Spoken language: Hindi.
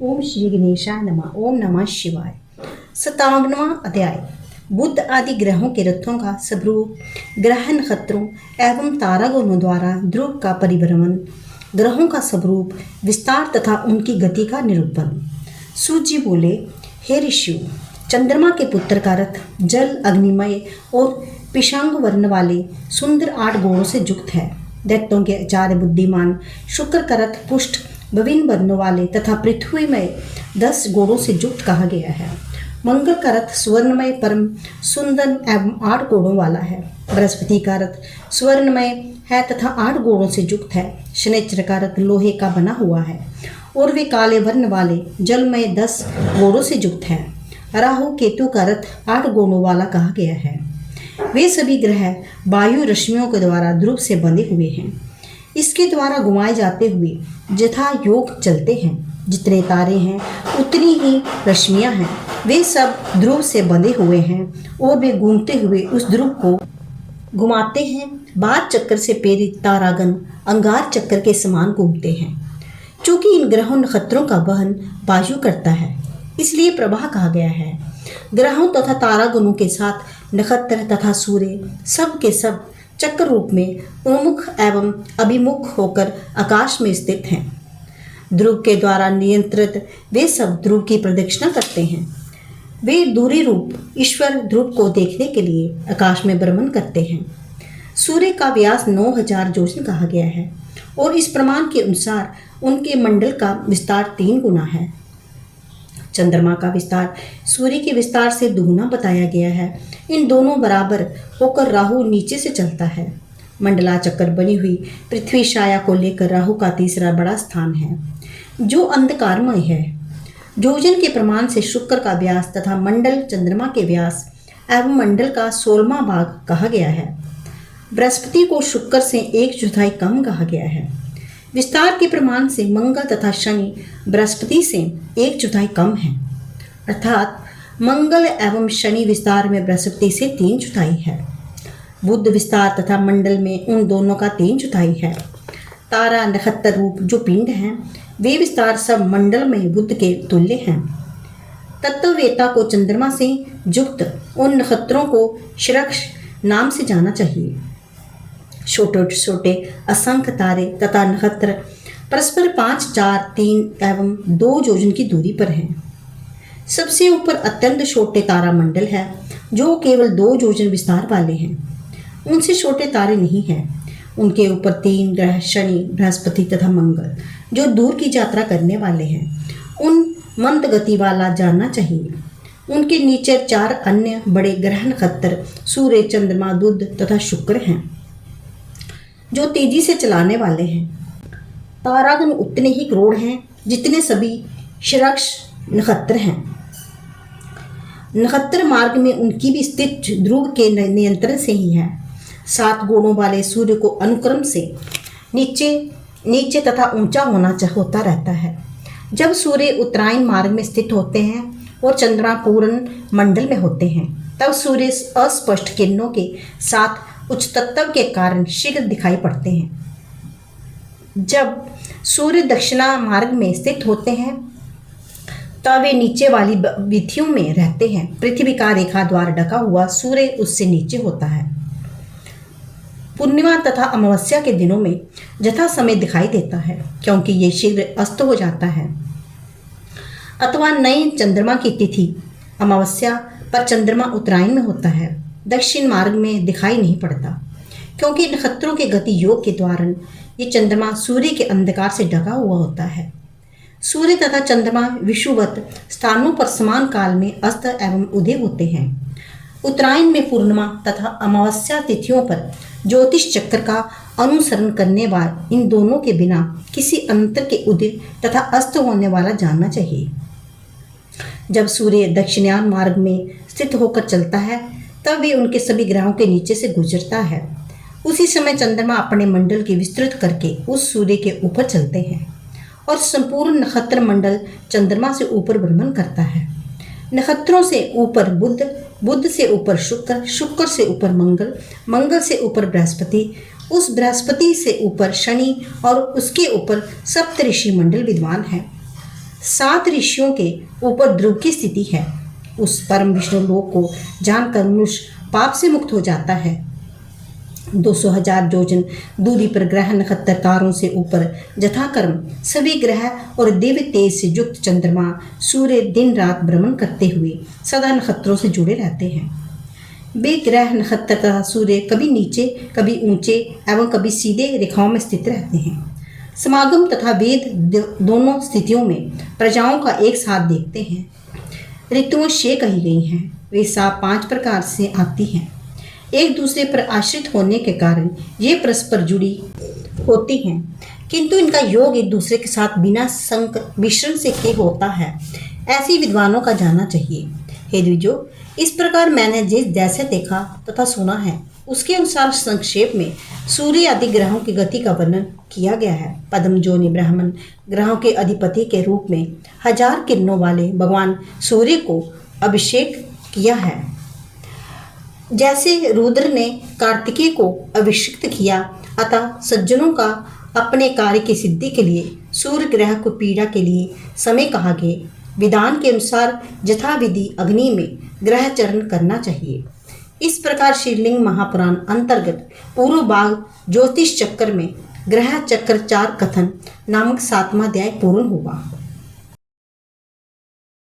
ओम श्री गणेशाय नमः। ओम नमः शिवाय। 57वां अध्याय। बुध आदि ग्रहों के रथों का स्वरूप, ग्रह नक्षत्रों एवं तारागणों द्वारा ध्रुव का परिभ्रमण, ग्रहों का स्वरूप, विस्तार तथा उनकी गति का निरूपण। सूत जी बोले, हे ऋषियों, चंद्रमा के पुत्र का रथ जल, अग्निमय और पिशांग वर्ण वाले सुंदर 8 घोड़ों से युक्त है। दैत्यों के आचार्य बुद्धिमान शुक्र का रथ पुष्ट विभिन्न वर्णों वाले तथा पृथ्वी में 10 घोड़ों से युक्त कहा गया है। मंगल का रथ स्वर्णमय परम सुंदर एवं 8 घोड़ों वाला है। बृहस्पति का रथ स्वर्णमय है तथा 8 घोड़ों से युक्त है। शनिचर का रथ लोहे का बना हुआ है और वे काले वर्ण वाले जलमय 10 घोड़ों से युक्त है। राहु केतु का रथ 8 घोड़ों वाला कहा गया है। वे सभी ग्रह वायु रश्मियों के द्वारा ध्रुव से बंधे हुए हैं। इसके द्वारा घुमाए जाते हुए यथा योग चलते हैं। जितने तारे हैं उतनी ही रश्मियां हैं। वे सब ध्रुव से बंधे हुए हैं और वे घूमते हुए उस ध्रुव को घुमाते हैं। बाद चक्कर से प्रेरित तारागण अंगार चक्कर के समान घूमते हैं। चूंकि इन ग्रहों नक्षत्रों का वहन वायु करता है, इसलिए प्रवाह कहा गया है। ग्रहों तथा तारागणों के साथ नक्षत्र तथा सूर्य सब के सब चक्र रूप में उन्मुख एवं अभिमुख होकर आकाश में स्थित हैं। ध्रुव के द्वारा नियंत्रित वे सब ध्रुव की प्रदक्षिणा करते हैं। वे दूरी रूप ईश्वर ध्रुव को देखने के लिए आकाश में भ्रमण करते हैं। सूर्य का व्यास 9000 योजन कहा गया है और इस प्रमाण के अनुसार उनके मंडल का विस्तार 3 गुना है। चंद्रमा का विस्तार सूर्य के विस्तार से दुगुना बताया गया है। इन दोनों बराबर होकर राहु नीचे से चलता है। मंडलाचक्र बनी हुई पृथ्वी छाया को लेकर राहु का तीसरा बड़ा स्थान है, जो अंधकारमय है। योजन के प्रमाण से शुक्र का व्यास तथा मंडल चंद्रमा के व्यास एवं मंडल का 16वां भाग कहा गया है। बृहस्पति को शुक्र से 1/4 कम कहा गया है। विस्तार के प्रमाण से मंगल तथा शनि बृहस्पति से 1/4 कम है, अर्थात मंगल एवं शनि विस्तार में बृहस्पति से 3/4 है। बुध विस्तार तथा मंडल में उन दोनों का 3/4 है। तारा नक्षत्र रूप जो पिंड हैं, वे विस्तार सब मंडल में बुध के तुल्य हैं। तत्ववेता को चंद्रमा से युक्त उन नक्षत्रों को शृक्ष नाम से जाना चाहिए। छोटे छोटे असंख्य तारे तथा नक्षत्र परस्पर 5, 4, 3 एवं 2 योजन की दूरी पर हैं। सबसे ऊपर अत्यंत छोटे तारा मंडल है, जो केवल 2 योजन विस्तार वाले हैं। उनसे छोटे तारे नहीं हैं। उनके ऊपर 3 ग्रह शनि, बृहस्पति तथा मंगल, जो दूर की यात्रा करने वाले हैं, उन मंद गति वाला जानना चाहिए। उनके नीचे 4 अन्य बड़े ग्रह नक्षत्र सूर्य, चंद्रमा, बुध तथा शुक्र हैं, जो तेजी से चलाने वाले हैं। तारागण उतने ही करोड़ हैं जितने सभी शृक्ष नक्षत्र हैं। नक्षत्र मार्ग में उनकी भी स्थिति ध्रुव के नियंत्रण से ही है। 7 गुणों वाले सूर्य को अनुक्रम से नीचे तथा ऊंचा होता रहता है। जब सूर्य उत्तरायण मार्ग में स्थित होते हैं और चंद्रमा पूर्ण मंडल में होते हैं, तब सूर्य अस्पष्ट किरणों के साथ उच्च तत्व के कारण शीघ्र दिखाई पड़ते हैं। जब सूर्य दक्षिणा मार्ग में स्थित होते हैं, तब वे नीचे वाली वीथियों में रहते हैं। पृथ्वी का रेखा द्वार ढका हुआ सूर्य उससे नीचे होता है। पूर्णिमा तथा अमावस्या के दिनों में यथा समय दिखाई देता है, क्योंकि ये शीघ्र अस्त हो जाता है। अथवा नए चंद्रमा की तिथि अमावस्या पर चंद्रमा उत्तरायण में होता है, दक्षिण मार्ग में दिखाई नहीं पड़ता, क्योंकि नक्षत्रों के गति योग के द्वारा ये चंद्रमा सूर्य के अंधकार से ढका हुआ होता है। सूर्य तथा चंद्रमा विषुवत स्थानों पर समान काल में अस्त एवं उदय होते हैं। उत्तरायण में पूर्णिमा तथा अमावस्या तिथियों पर ज्योतिष चक्र का अनुसरण करने वाले इन दोनों के बिना किसी अंतर के उदय तथा अस्त होने वाला जानना चाहिए। जब सूर्य दक्षिणायन मार्ग में स्थित होकर चलता है, तब वे उनके सभी ग्रहों के नीचे से गुजरता है। उसी समय चंद्रमा अपने मंडल की विस्तृत करके उस सूर्य के ऊपर चलते हैं और संपूर्ण नक्षत्र मंडल चंद्रमा से ऊपर भ्रमण करता है। नक्षत्रों से ऊपर बुध, बुध से ऊपर शुक्र, शुक्र से ऊपर मंगल, मंगल से ऊपर बृहस्पति, उस बृहस्पति से ऊपर शनि और उसके ऊपर सप्तऋषि मंडल विद्वान है। 7 ऋषियों के ऊपर ध्रुव की स्थिति है। उस परम विष्णु लोक को जानकर मनुष्य पाप से मुक्त हो जाता है। 200,000 योजन दूरी पर ग्रह नक्षत्र तारों से ऊपर यथाक्रम सभी ग्रह और दिव्य तेज से युक्त चंद्रमा सूर्य दिन रात भ्रमण करते हुए सदा नक्षत्रों से जुड़े रहते हैं। वे ग्रह नक्षत्र तथा सूर्य कभी नीचे, कभी ऊंचे एवं कभी सीधे रेखाओं में स्थित रहते हैं। समागम तथा वेद दोनों स्थितियों में प्रजाओं का एक साथ देखते हैं। ऋतुएं 6 कही गई हैं। वे 5 प्रकार से आती हैं। एक दूसरे पर आश्रित होने के कारण ये परस्पर जुड़ी होती हैं, किंतु इनका योग एक दूसरे के साथ बिना संग मिश्रण से के होता है। ऐसी विद्वानों का जानना चाहिए। हे द्विजों, इस प्रकार मैंने जैसे देखा तथा सुना है उसके अनुसार संक्षेप में सूर्य आदि ग्रहों की गति का वर्णन किया गया है। पद्मजो ने ब्राह्मण ग्रहों के अधिपति के रूप में 1000 किरणों वाले भगवान सूर्य को अभिषेक किया है। जैसे रुद्र ने कार्तिकेय को अभिषिक्त किया, अतः सज्जनों का अपने कार्य की सिद्धि के लिए सूर्य ग्रह को पीड़ा के लिए समय कहा गया। विधान के अनुसार यथाविधि अग्नि में ग्रह चरण करना चाहिए। इस प्रकार श्रीलिंग महापुराण अंतर्गत पूर्व भाग ज्योतिष चक्र में ग्रह चक्र 4 कथन नामक 7वां अध्याय पूर्ण हुआ।